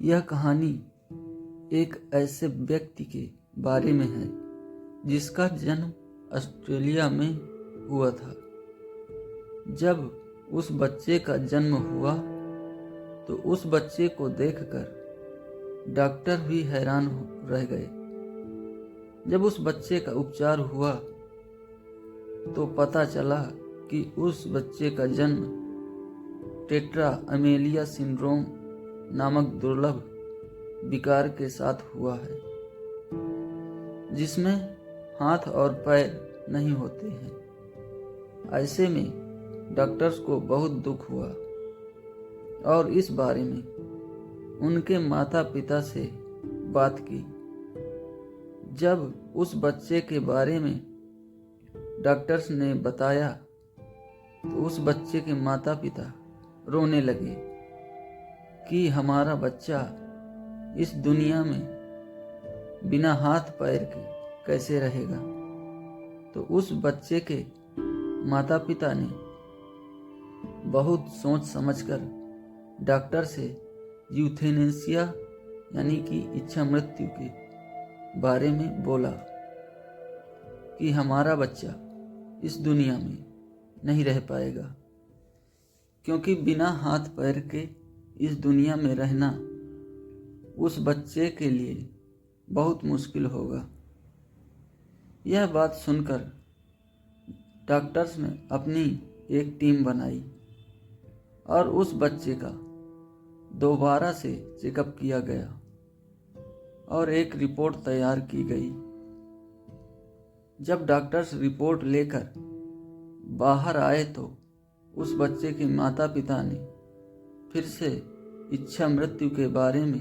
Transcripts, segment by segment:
यह कहानी एक ऐसे व्यक्ति के बारे में है जिसका जन्म ऑस्ट्रेलिया में हुआ था। जब उस बच्चे का जन्म हुआ तो उस बच्चे को देखकर डॉक्टर भी हैरान रह गए। जब उस बच्चे का उपचार हुआ तो पता चला कि उस बच्चे का जन्म टेट्रा अमेलिया सिंड्रोम नामक दुर्लभ विकार के साथ हुआ है, जिसमें हाथ और पैर नहीं होते हैं। ऐसे में डॉक्टर्स को बहुत दुख हुआ और इस बारे में उनके माता पिता से बात की। जब उस बच्चे के बारे में डॉक्टर्स ने बताया तो उस बच्चे के माता पिता रोने लगे कि हमारा बच्चा इस दुनिया में बिना हाथ पैर के कैसे रहेगा। तो उस बच्चे के माता पिता ने बहुत सोच समझकर डॉक्टर से यूथेनेसिया यानी कि इच्छा मृत्यु के बारे में बोला कि हमारा बच्चा इस दुनिया में नहीं रह पाएगा, क्योंकि बिना हाथ पैर के इस दुनिया में रहना उस बच्चे के लिए बहुत मुश्किल होगा। यह बात सुनकर डॉक्टर्स ने अपनी एक टीम बनाई और उस बच्चे का दोबारा से चेकअप किया गया और एक रिपोर्ट तैयार की गई। जब डॉक्टर्स रिपोर्ट लेकर बाहर आए तो उस बच्चे के माता पिता ने फिर से इच्छा मृत्यु के बारे में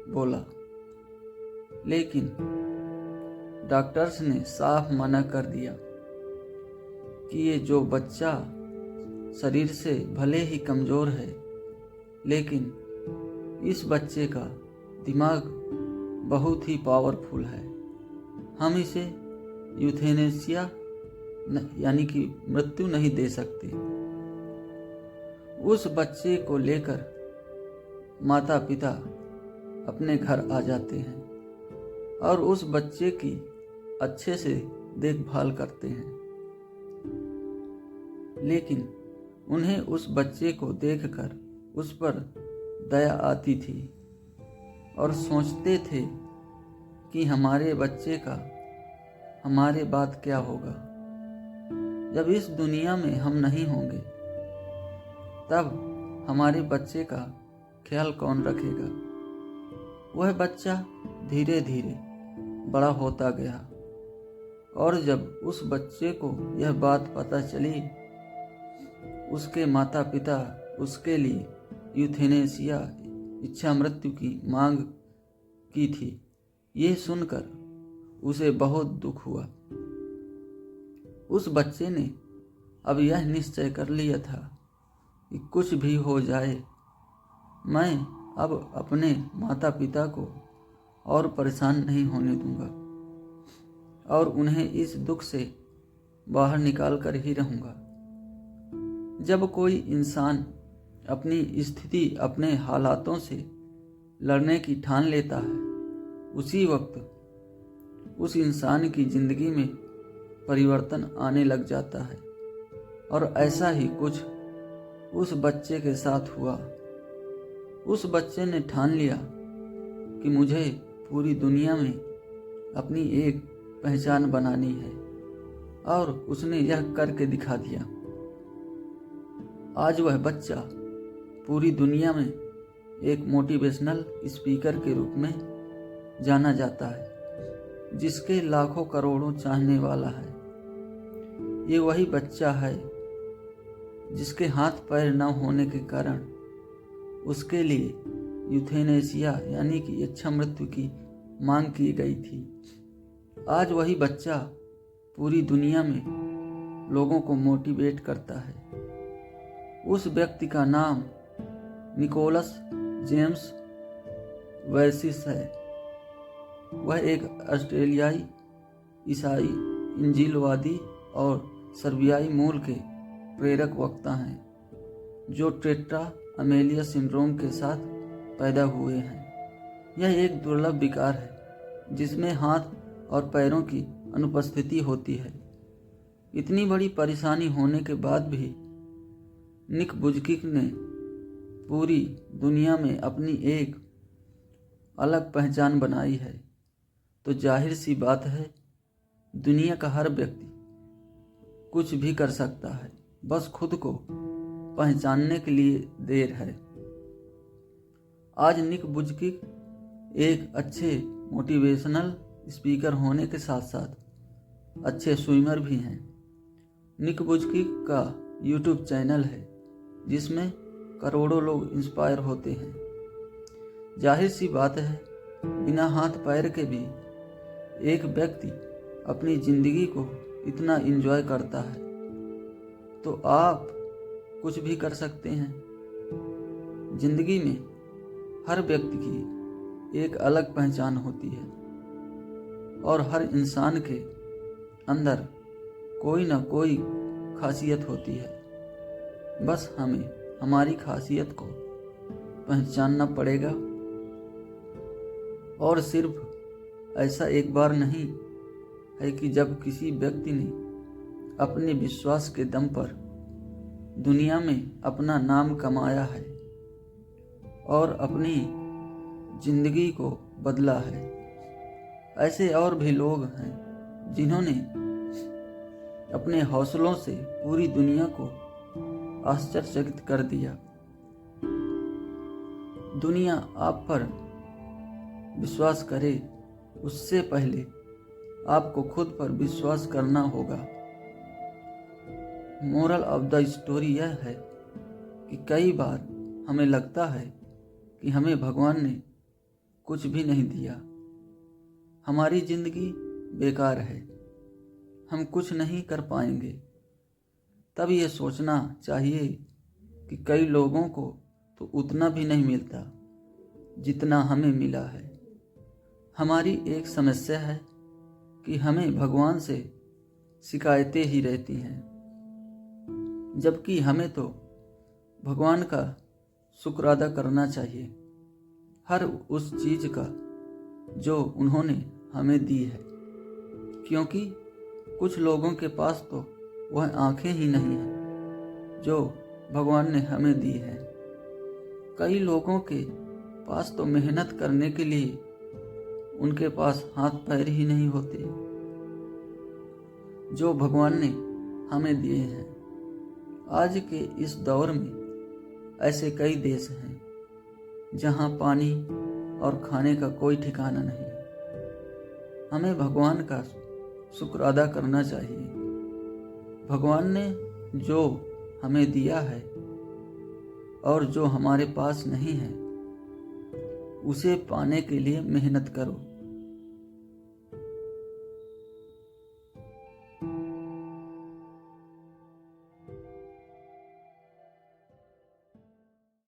बोला, लेकिन डॉक्टर्स ने साफ मना कर दिया कि ये जो बच्चा शरीर से भले ही कमज़ोर है, लेकिन इस बच्चे का दिमाग बहुत ही पावरफुल है। हम इसे यूथेनेसिया यानी कि मृत्यु नहीं दे सकते। उस बच्चे को लेकर माता पिता अपने घर आ जाते हैं और उस बच्चे की अच्छे से देखभाल करते हैं, लेकिन उन्हें उस बच्चे को देखकर उस पर दया आती थी और सोचते थे कि हमारे बच्चे का हमारे बाद क्या होगा। जब इस दुनिया में हम नहीं होंगे तब हमारे बच्चे का ख्याल कौन रखेगा। वह बच्चा धीरे धीरे बड़ा होता गया और जब उस बच्चे को यह बात पता चली, उसके माता पिता उसके लिए यूथेनेसिया इच्छा मृत्यु की मांग की थी। ये सुनकर उसे बहुत दुख हुआ। उस बच्चे ने अब यह निश्चय कर लिया था कि कुछ भी हो जाए, मैं अब अपने माता पिता को और परेशान नहीं होने दूंगा और उन्हें इस दुख से बाहर निकाल कर ही रहूंगा। जब कोई इंसान अपनी स्थिति अपने हालातों से लड़ने की ठान लेता है, उसी वक्त उस इंसान की जिंदगी में परिवर्तन आने लग जाता है। और ऐसा ही कुछ उस बच्चे के साथ हुआ। उस बच्चे ने ठान लिया कि मुझे पूरी दुनिया में अपनी एक पहचान बनानी है और उसने यह करके दिखा दिया। आज वह बच्चा पूरी दुनिया में एक मोटिवेशनल स्पीकर के रूप में जाना जाता है, जिसके लाखों करोड़ों चाहने वाला है। ये वही बच्चा है जिसके हाथ पैर न होने के कारण उसके लिए यूथेनेसिया यानी कि इच्छा मृत्यु की मांग की गई थी। आज वही बच्चा पूरी दुनिया में लोगों को मोटिवेट करता है। उस व्यक्ति का नाम निकोलस जेम्स वैसिस है। वह एक ऑस्ट्रेलियाई ईसाई इंजीलवादी और सर्बियाई मूल के प्रेरक वक्ता हैं, जो टेट्रा अमेलिया सिंड्रोम के साथ पैदा हुए हैं। यह एक दुर्लभ विकार है जिसमें हाथ और पैरों की अनुपस्थिति होती है। इतनी बड़ी परेशानी होने के बाद भी निक वुजकिक ने पूरी दुनिया में अपनी एक अलग पहचान बनाई है, तो जाहिर सी बात है दुनिया का हर व्यक्ति कुछ भी कर सकता है, बस खुद को पहचानने के लिए देर है। आज निक वुजकिक एक अच्छे मोटिवेशनल स्पीकर होने के साथ साथ अच्छे स्विमर भी हैं। निक वुजकिक का यूट्यूब चैनल है जिसमें करोड़ों लोग इंस्पायर होते हैं। जाहिर सी बात है बिना हाथ पैर के भी एक व्यक्ति अपनी ज़िंदगी को इतना एंजॉय करता है, तो आप कुछ भी कर सकते हैं। जिंदगी में हर व्यक्ति की एक अलग पहचान होती है और हर इंसान के अंदर कोई ना कोई खासियत होती है। बस हमें हमारी खासियत को पहचानना पड़ेगा और सिर्फ ऐसा एक बार नहीं है कि जब किसी व्यक्ति ने अपने विश्वास के दम पर दुनिया में अपना नाम कमाया है और अपनी जिंदगी को बदला है। ऐसे और भी लोग हैं जिन्होंने अपने हौसलों से पूरी दुनिया को आश्चर्यचकित कर दिया। दुनिया आप पर विश्वास करे उससे पहले आपको खुद पर विश्वास करना होगा। मोरल ऑफ द स्टोरी यह है कि कई बार हमें लगता है कि हमें भगवान ने कुछ भी नहीं दिया, हमारी जिंदगी बेकार है, हम कुछ नहीं कर पाएंगे। तब ये सोचना चाहिए कि कई लोगों को तो उतना भी नहीं मिलता जितना हमें मिला है। हमारी एक समस्या है कि हमें भगवान से शिकायतें ही रहती हैं, जबकि हमें तो भगवान का शुक्र अदा करना चाहिए हर उस चीज़ का जो उन्होंने हमें दी है, क्योंकि कुछ लोगों के पास तो वह आंखें ही नहीं हैं जो भगवान ने हमें दी है। कई लोगों के पास तो मेहनत करने के लिए उनके पास हाथ पैर ही नहीं होते जो भगवान ने हमें दिए हैं। आज के इस दौर में ऐसे कई देश हैं जहां पानी और खाने का कोई ठिकाना नहीं। हमें भगवान का शुक्र अदा करना चाहिए। भगवान ने जो हमें दिया है और जो हमारे पास नहीं है उसे पाने के लिए मेहनत करो।